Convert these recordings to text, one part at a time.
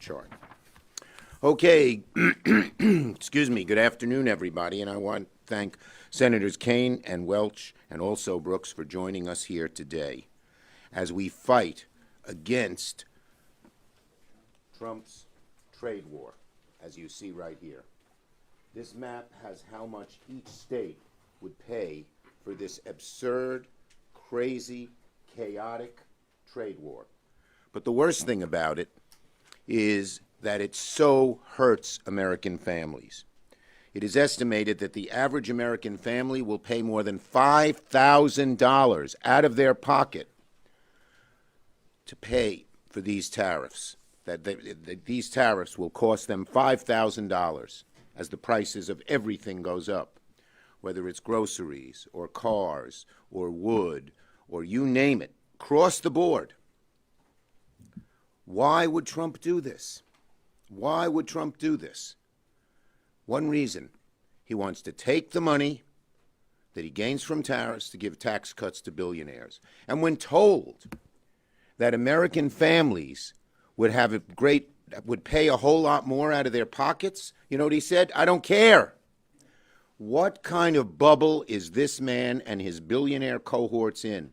chart. Okay, excuse me, good afternoon, everybody, and I want to thank Senators Kaine and Welch and Alsobrooks for joining us here today as we fight against Trump's trade war, as you see right here. This map has how much each state would pay for this absurd, crazy, chaotic trade war. But the worst thing about it is that it so hurts American families. It is estimated that the average American family will pay more than $5,000 out of their pocket to pay for these tariffs. These tariffs will cost them $5,000 as the prices of everything goes up, whether it's groceries or cars or wood or you name it, across the board. Why would Trump do this? Why would Trump do this? One reason. He wants to take the money that he gains from tariffs to give tax cuts to billionaires. And when told that American families would pay a whole lot more out of their pockets, you know what he said? I don't care. What kind of bubble is this man and his billionaire cohorts in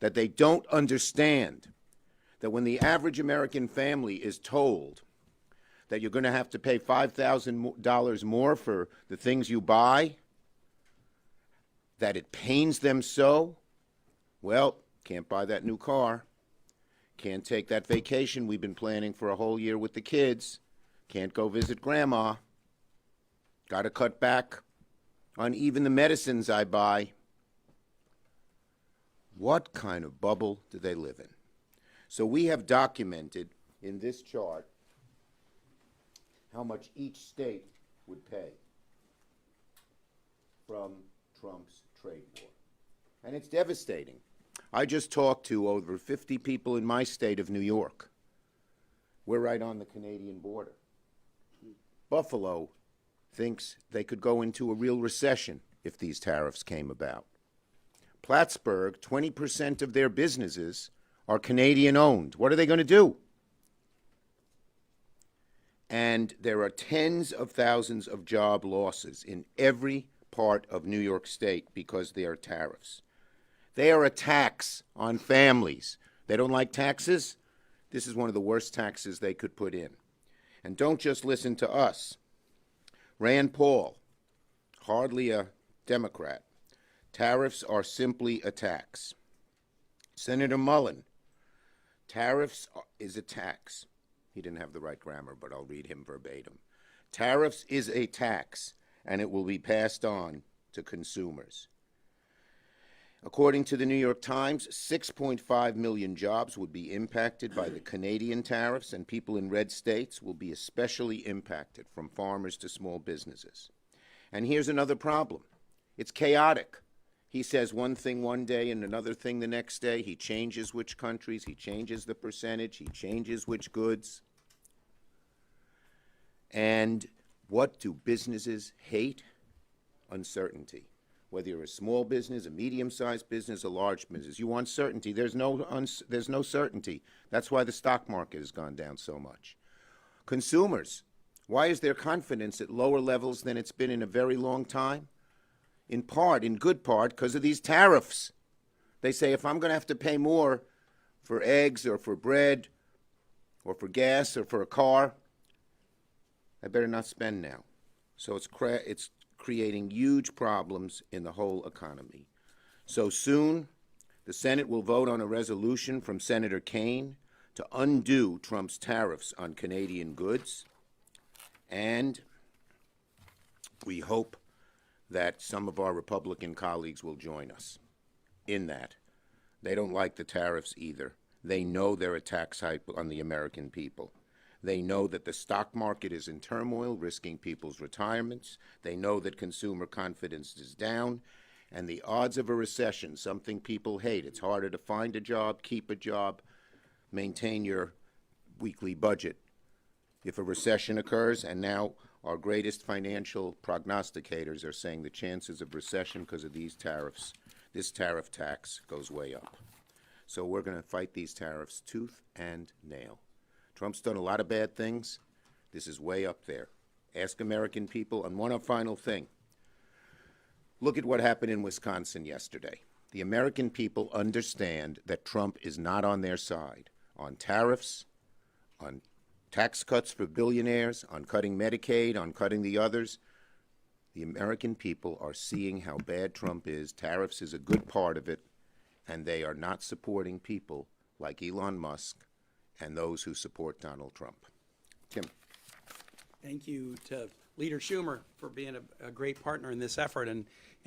that they don't understand that when the average American family is told that you're going to have to pay $5,000 more for the things you buy, that it pains them so? Well, can't buy that new car. Can't take that vacation we've been planning for a whole year with the kids. Can't go visit grandma. Got to cut back on even the medicines I buy. What kind of bubble do they live in? So we have documented in this chart how much each state would pay from Trump's trade war. And it's devastating. I just talked to over 50 people in my state of New York. We're right on the Canadian border. Buffalo thinks they could go into a real recession if these tariffs came about. Plattsburgh, 20% of their businesses are Canadian-owned. What are they going to do? And there are tens of thousands of job losses in every part of New York State because there are tariffs. They are a tax on families. They don't like taxes? This is one of the worst taxes they could put in. And don't just listen to us. Rand Paul, hardly a Democrat. Tariffs are simply a tax. Senator Mullen, tariffs is a tax. He didn't have the right grammar, but I'll read him verbatim. Tariffs is a tax, and it will be passed on to consumers. According to the New York Times, 6.5 million jobs would be impacted by the Canadian tariffs, and people in red states will be especially impacted, from farmers to small businesses. And here's another problem. It's chaotic. He says one thing one day and another thing the next day. He changes which countries, he changes the percentage, he changes which goods. And what do businesses hate? Uncertainty. Whether you're a small business, a medium-sized business, a large business, you want certainty. There's no certainty. That's why the stock market has gone down so much. Consumers, why is their confidence at lower levels than it's been in a very long time? In part, in good part, because of these tariffs. They say, if I'm going to have to pay more for eggs or for bread or for gas or for a car, I better not spend now. So it's creating huge problems in the whole economy. So soon, the Senate will vote on a resolution from Senator Kaine to undo Trump's tariffs on Canadian goods. And we hope that some of our Republican colleagues will join us in that. They don't like the tariffs either. They know they're a tax hike on the American people. They know that the stock market is in turmoil, risking people's retirements. They know that consumer confidence is down. And the odds of a recession, something people hate. It's harder to find a job, keep a job, maintain your weekly budget if a recession occurs. And now our greatest financial prognosticators are saying the chances of recession because of these tariffs, this tariff tax, goes way up. So we're going to fight these tariffs tooth and nail. Trump's done a lot of bad things. This is way up there. Ask American people. And one final thing. Look at what happened in Wisconsin yesterday. The American people understand that Trump is not on their side on tariffs, on tax cuts for billionaires, on cutting Medicaid, on cutting the others. The American people are seeing how bad Trump is. Tariffs is a good part of it, and they are not supporting people like Elon Musk and those who support Donald Trump. Tim. Thank you to Leader Schumer for being a great partner in this effort. And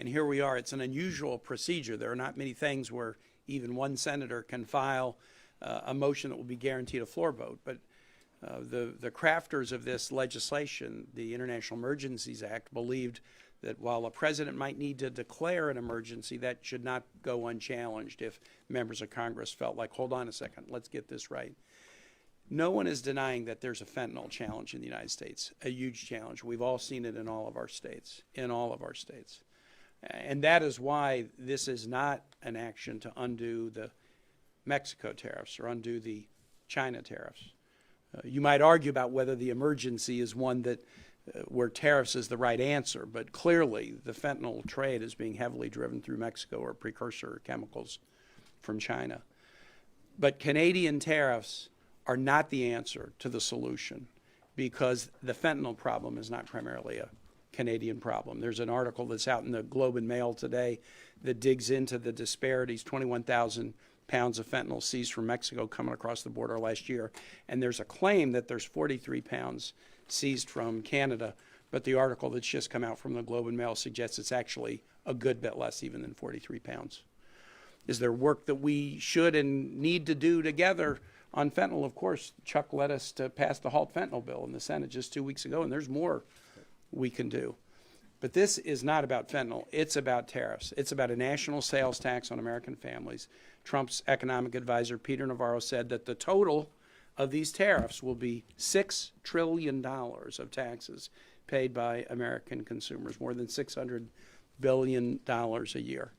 here we are. It's an unusual procedure. There are not many things where even one senator can file a motion that will be guaranteed a floor vote. But the crafters of this legislation, the International Emergencies Act, believed that while a president might need to declare an emergency, that should not go unchallenged if members of Congress felt like, hold on a second, let's get this right. No one is denying that there's a fentanyl challenge in the United States, a huge challenge. We've all seen it in all of our states, And that is why this is not an action to undo the Mexico tariffs or undo the China tariffs. You might argue about whether the emergency is one that where tariffs is the right answer, but clearly the fentanyl trade is being heavily driven through Mexico or precursor chemicals from China. But Canadian tariffs are not the answer to the solution because the fentanyl problem is not primarily a Canadian problem. There's an article that's out in the Globe and Mail today that digs into the disparities, 21,000 pounds of fentanyl seized from Mexico coming across the border last year. And there's a claim that there's 43 pounds seized from Canada, but the article that's just come out from the Globe and Mail suggests it's actually a good bit less even than 43 pounds. Is there work that we should and need to do together on fentanyl? Of course, Chuck led us to pass the Halt Fentanyl bill in the Senate just 2 weeks ago, and there's more we can do. But this is not about fentanyl. It's about tariffs. It's about a national sales tax on American families. Trump's economic advisor, Peter Navarro, said that the total of these tariffs will be $6 trillion of taxes paid by American consumers, more than $600 billion a year.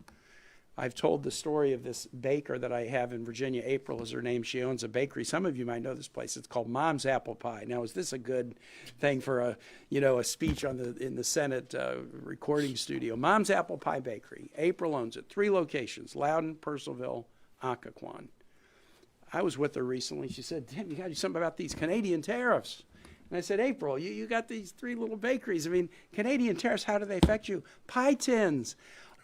I've told the story of this baker that I have in Virginia. April is her name. She owns a bakery. Some of you might know this place. It's called Mom's Apple Pie. Now, is this a good thing for a speech in the Senate recording studio? Mom's Apple Pie Bakery. April owns it. 3 locations: Loudon, Purcellville, Occoquan. I was with her recently. She said, "Tim, you got to do something about these Canadian tariffs." And I said, "April, you got these 3 little bakeries. I mean, Canadian tariffs, how do they affect you?" Pie tins.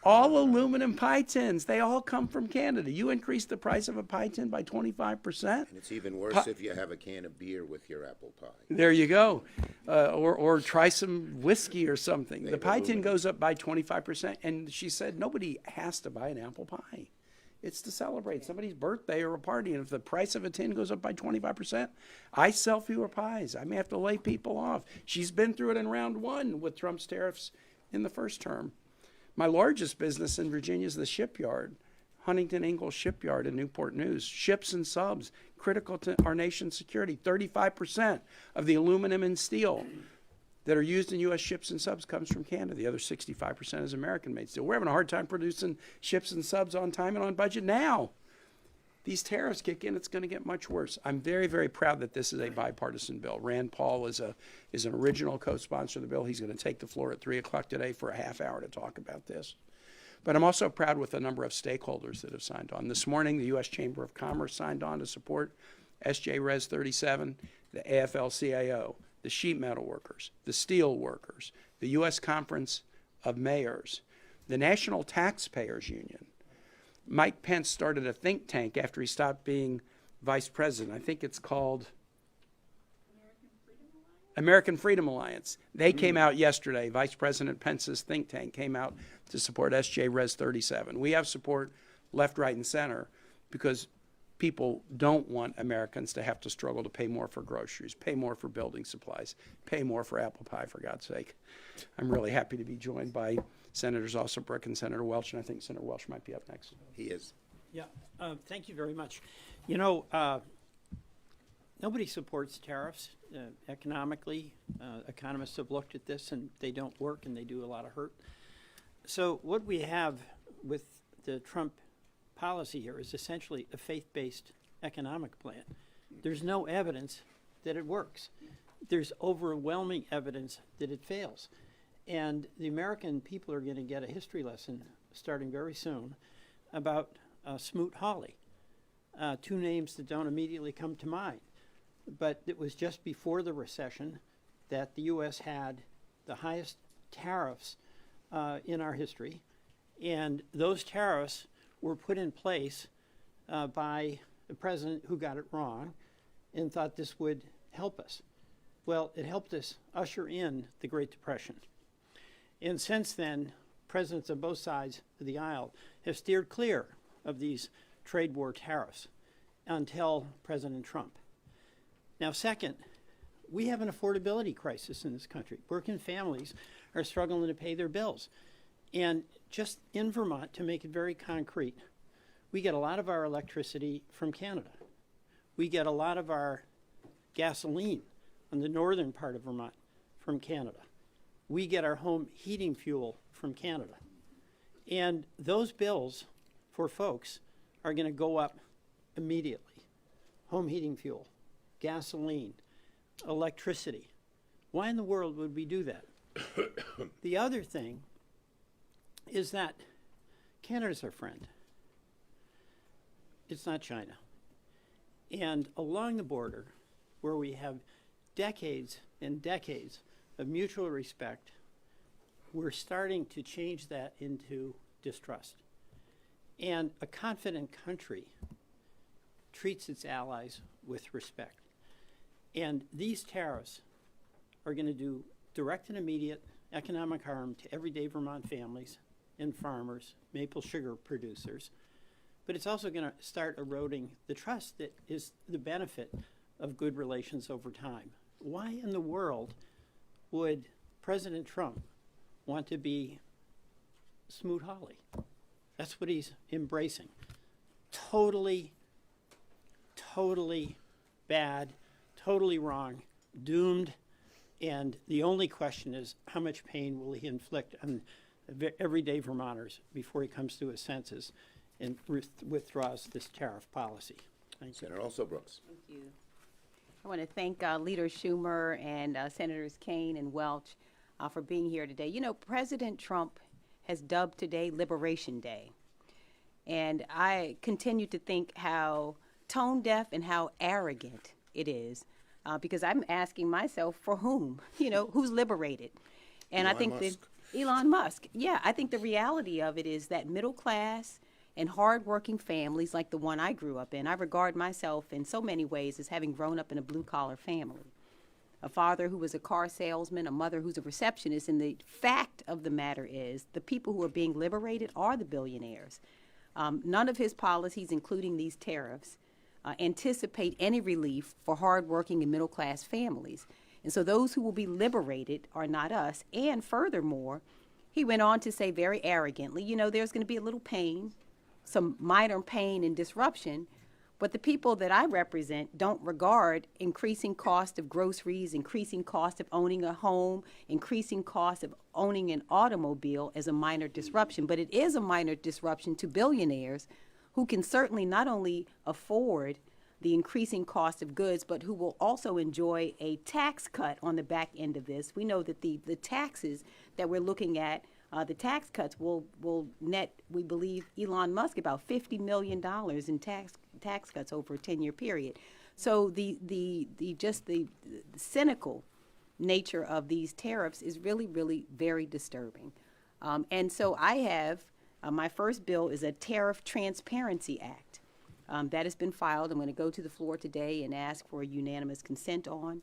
All aluminum pie tins, they all come from Canada. You increase the price of a pie tin by 25%. And it's even worse if you have a can of beer with your apple pie. There you go. Or try some whiskey or something. The pie tin goes up by 25%. And she said nobody has to buy an apple pie. It's to celebrate somebody's birthday or a party. And if the price of a tin goes up by 25%, I sell fewer pies. I may have to lay people off. She's been through it in round 1 with Trump's tariffs in the first term. My largest business in Virginia is the shipyard, Huntington Ingalls Shipyard in Newport News. Ships and subs, critical to our nation's security. 35% of the aluminum and steel that are used in U.S. ships and subs comes from Canada. The other 65% is American-made steel. We're having a hard time producing ships and subs on time and on budget now. These tariffs kick in, it's going to get much worse. I'm very, very proud that this is a bipartisan bill. Rand Paul is an original co-sponsor of the bill. He's going to take the floor at 3 o'clock today for a half hour to talk about this. But I'm also proud with the number of stakeholders that have signed on. This morning, the U.S. Chamber of Commerce signed on to support SJ Res 37, the AFL-CIO, the sheet metal workers, the steel workers, the U.S. Conference of Mayors, the National Taxpayers Union. Mike Pence started a think tank after he stopped being vice president. I think it's called American Freedom Alliance. They came out yesterday. Vice President Pence's think tank came out to support SJ Res 37. We have support left, right, and center because people don't want Americans to have to struggle to pay more for groceries, pay more for building supplies, pay more for apple pie, for God's sake. I'm really happy to be joined by Senators Alsobrooks and Senator Welch, and I think Senator Welch might be up next. He is. Yeah, thank you very much. You know, nobody supports tariffs economically. Economists have looked at this, and they don't work, and they do a lot of hurt. So what we have with the Trump policy here is essentially a faith-based economic plan. There's no evidence that it works. There's overwhelming evidence that it fails. And the American people are going to get a history lesson starting very soon about Smoot-Hawley. Two names that don't immediately come to mind. But it was just before the recession that the U.S. had the highest tariffs in our history. And those tariffs were put in place by the president who got it wrong and thought this would help us. Well, it helped us usher in the Great Depression. And since then, presidents on both sides of the aisle have steered clear of these trade war tariffs until President Trump. Now, second, we have an affordability crisis in this country. Working families are struggling to pay their bills. And just in Vermont, to make it very concrete, we get a lot of our electricity from Canada. We get a lot of our gasoline on the northern part of Vermont from Canada. We get our home heating fuel from Canada. And those bills for folks are going to go up immediately. Home heating fuel, gasoline, electricity. Why in the world would we do that? The other thing is that Canada's our friend. It's not China. And along the border, where we have decades and decades of mutual respect, we're starting to change that into distrust. And a confident country treats its allies with respect. And these tariffs are going to do direct and immediate economic harm to everyday Vermont families and farmers, maple sugar producers. But it's also going to start eroding the trust that is the benefit of good relations over time. Why in the world would President Trump want to be Smoot-Hawley? That's what he's embracing. Totally bad, totally wrong, doomed, and the only question is how much pain will he inflict on everyday Vermonters before he comes to his senses and withdraws this tariff policy. Thank you. Senator Alsobrooks. Thank you. I want to thank Leader Schumer and Senators Kaine and Welch for being here today. You know, President Trump has dubbed today Liberation Day. And I continue to think how tone deaf and how arrogant it is, because I'm asking myself, for whom? You know, who's liberated? And Elon I think Musk. Elon Musk. Yeah, I think the reality of it is that middle class and hardworking families like the one I grew up in, I regard myself in so many ways as having grown up in a blue-collar family. A father who was a car salesman, a mother who's a receptionist, and the fact of the matter is the people who are being liberated are the billionaires. None of his policies, including these tariffs, anticipate any relief for hardworking and middle-class families. And so those who will be liberated are not us. And furthermore, he went on to say very arrogantly, you know, there's going to be a little pain, some minor pain and disruption, but the people that I represent don't regard increasing cost of groceries, increasing cost of owning a home, increasing cost of owning an automobile as a minor disruption. But it is a minor disruption to billionaires who can certainly not only afford the increasing cost of goods, but who will also enjoy a tax cut on the back end of this. We know that the taxes that we're looking at, the tax cuts will net, we believe, Elon Musk about $50 million in tax cuts over a 10-year period. So the cynical nature of these tariffs is really, really very disturbing. And so I have, my first bill is a Tariff Transparency Act. That has been filed. I'm going to go to the floor today and ask for a unanimous consent on.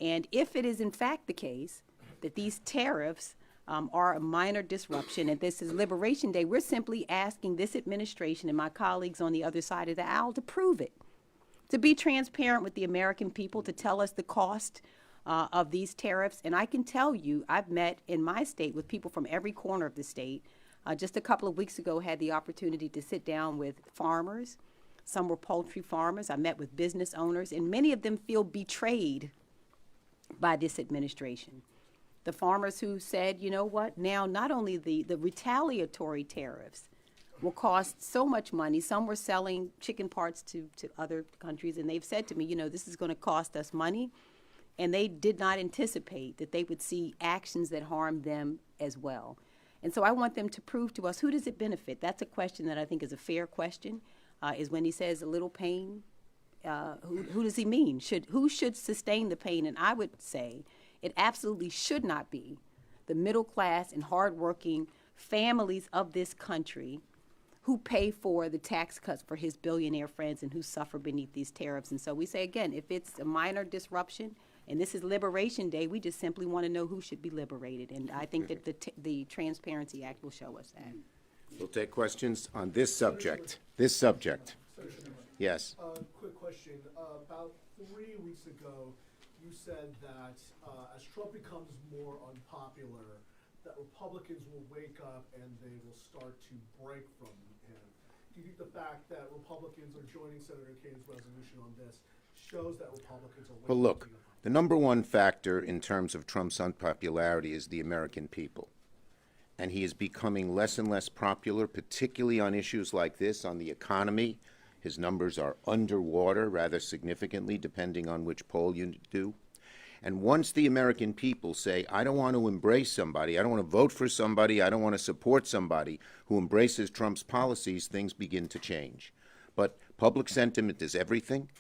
And if it is in fact the case that these tariffs are a minor disruption and this is Liberation Day, we're simply asking this administration and my colleagues on the other side of the aisle to prove it, to be transparent with the American people, to tell us the cost of these tariffs. And I can tell you, I've met in my state with people from every corner of the state. Just a couple of weeks ago, had the opportunity to sit down with farmers. Some were poultry farmers. I met with business owners, and many of them feel betrayed by this administration. The farmers who said, you know what, now not only the retaliatory tariffs will cost so much money. Some were selling chicken parts to other countries, and they've said to me, this is going to cost us money. And they did not anticipate that they would see actions that harm them as well. And so I want them to prove to us, who does it benefit? That's a question that I think is a fair question, is when he says a little pain, who does he mean? Who should sustain the pain? And I would say it absolutely should not be the middle class and hardworking families of this country who pay for the tax cuts for his billionaire friends and who suffer beneath these tariffs. And so we say, again, if it's a minor disruption, and this is Liberation Day, we just simply want to know who should be liberated. And I think that the Transparency Act will show us that. We'll take questions on this subject. Yes. Quick question. About 3 weeks ago, you said that as Trump becomes more unpopular, that Republicans will wake up and they will start to break from him. Do you think the fact that Republicans are joining Senator Kaine's resolution on this shows that Republicans are waking Well, up look, to the the number one factor in terms of Trump's unpopularity is the American people. And he is becoming less and less popular, particularly on issues like this, on the economy. His numbers are underwater rather significantly, depending on which poll you do. And once the American people say, I don't want to embrace somebody, I don't want to vote for somebody, I don't want to support somebody who embraces Trump's policies, things begin to change. But public sentiment is everything,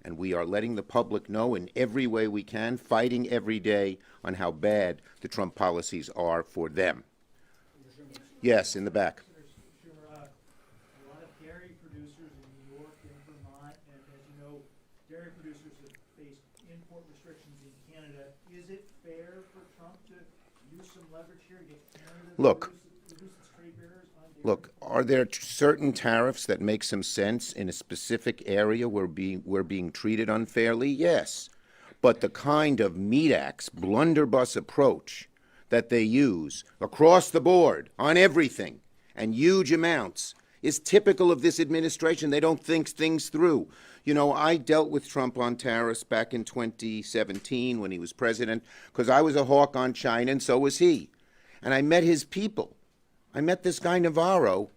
and we are letting the public know in every way we can, fighting every day on how bad the Trump policies are for them. Yes, in the back. Schumer, a lot of dairy producers in New York and Vermont, and as you know, dairy producers have faced import restrictions in Canada. Is it fair for Trump to use some leverage here to get Canada to Look. reduce its trade barriers on dairy? Look, are there certain tariffs that make some sense in a specific area where we're being treated unfairly? Yes. But the kind of meat axe, blunderbuss approach that they use across the board on everything and huge amounts is typical of this administration. They don't think things through. I dealt with Trump on tariffs back in 2017 when he was president because I was a hawk on China and so was he. And I met his people. I met this guy Navarro.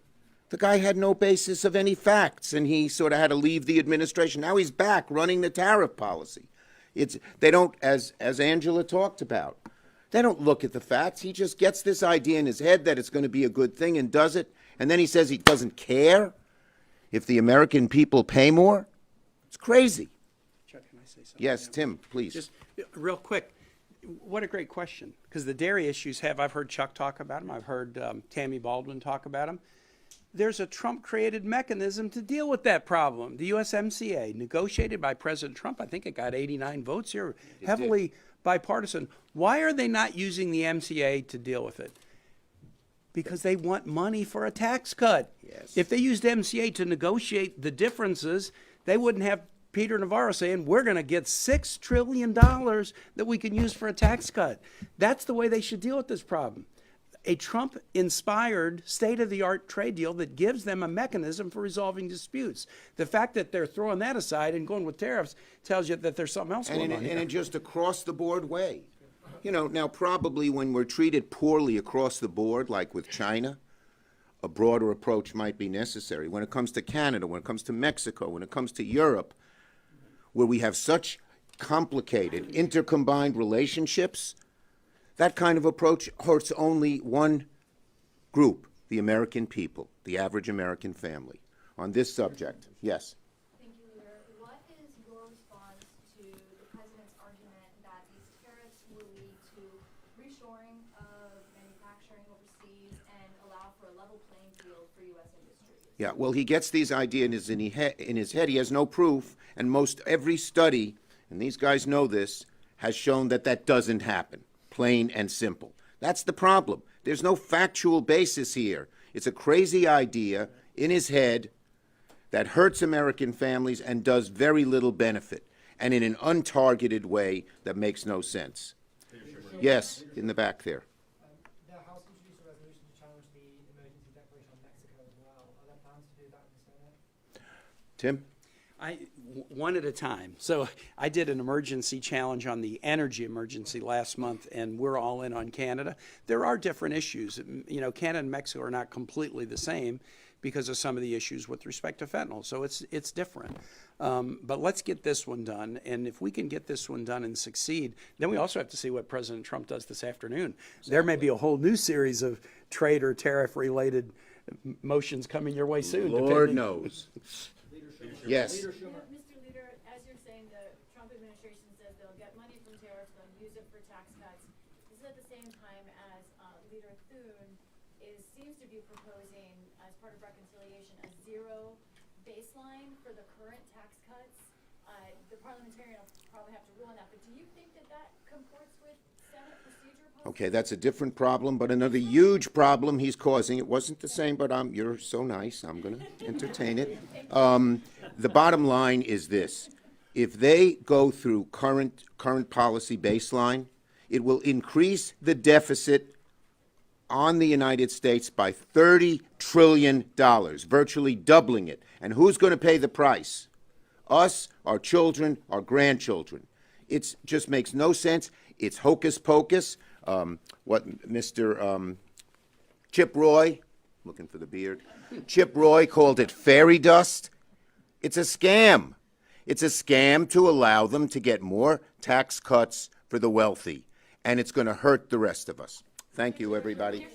The guy had no basis of any facts, and he sort of had to leave the administration. Now he's back running the tariff policy. They don't, as Angela talked about, they don't look at the facts. He just gets this idea in his head that it's going to be a good thing and does it, and then he says he doesn't care if the American people pay more. It's crazy. Chuck, can I say something? Yes, Tim, please. Just real quick, what a great question. Because the dairy issues I've heard Chuck talk about them. I've heard Tammy Baldwin talk about them. There's a Trump-created mechanism to deal with that problem. The USMCA, negotiated by President Trump, I think it got 89 votes here, heavily bipartisan. Why are they not using the MCA to deal with it? Because they want money for a tax cut. Yes. If they used MCA to negotiate the differences, they wouldn't have Peter Navarro saying, we're going to get $6 trillion that we can use for a tax cut. That's the way they should deal with this problem. A Trump-inspired, state-of-the-art trade deal that gives them a mechanism for resolving disputes. The fact that they're throwing that aside and going with tariffs tells you that there's something else going on here. And in just across-the-board way. Now probably when we're treated poorly across the board, like with China, a broader approach might be necessary. When it comes to Canada, when it comes to Mexico, when it comes to Europe, where we have such complicated, intercombined relationships, that kind of approach hurts only one group, the American people, the average American family. On this subject, yes. Thank you, Leader. What is your response to the president's argument that these tariffs will lead to reshoring of manufacturing overseas and allow for a level playing field for U.S. industries? Yeah, well, he gets these ideas in his head. He has no proof, and most every study, and these guys know this, has shown that that doesn't happen. Plain and simple. That's the problem. There's no factual basis here. It's a crazy idea in his head that hurts American families and does very little benefit, and in an untargeted way that makes no sense. Yes, in the back there. The House introduced a resolution to challenge the emergency declaration on Mexico as well. Are there plans to do that in the Senate? Tim? One at a time. So I did an emergency challenge on the energy emergency last month, and we're all in on Canada. There are different issues. Canada and Mexico are not completely the same because of some of the issues with respect to fentanyl. So it's different. But let's get this one done. And if we can get this one done and succeed, then we also have to see what President Trump does this afternoon. There may be a whole new series of trade or tariff-related motions coming your way soon. Lord depending- knows. Yes. Mr. Leader, as you're saying, the Trump administration says they'll get money from tariffs, they'll use it for tax cuts. This is at the same time as Leader Thune seems to be proposing, as part of reconciliation, a zero baseline for the current tax cuts. The parliamentarian will probably have to rule on that, but do you think that that comports with Senate procedure policy? Okay, that's a different problem, but another huge problem he's causing. It wasn't the same, but you're so nice, I'm going to entertain it. The bottom line is this. If they go through current policy baseline, it will increase the deficit on the United States by $30 trillion, virtually doubling it. And who's going to pay the price? Us, our children, our grandchildren. It just makes no sense. It's hocus pocus. What Mr. Chip Roy, looking for the beard, Chip Roy called it fairy dust. It's a scam. It's a scam to allow them to get more tax cuts for the wealthy. And it's going to hurt the rest of us. Thank you, everybody.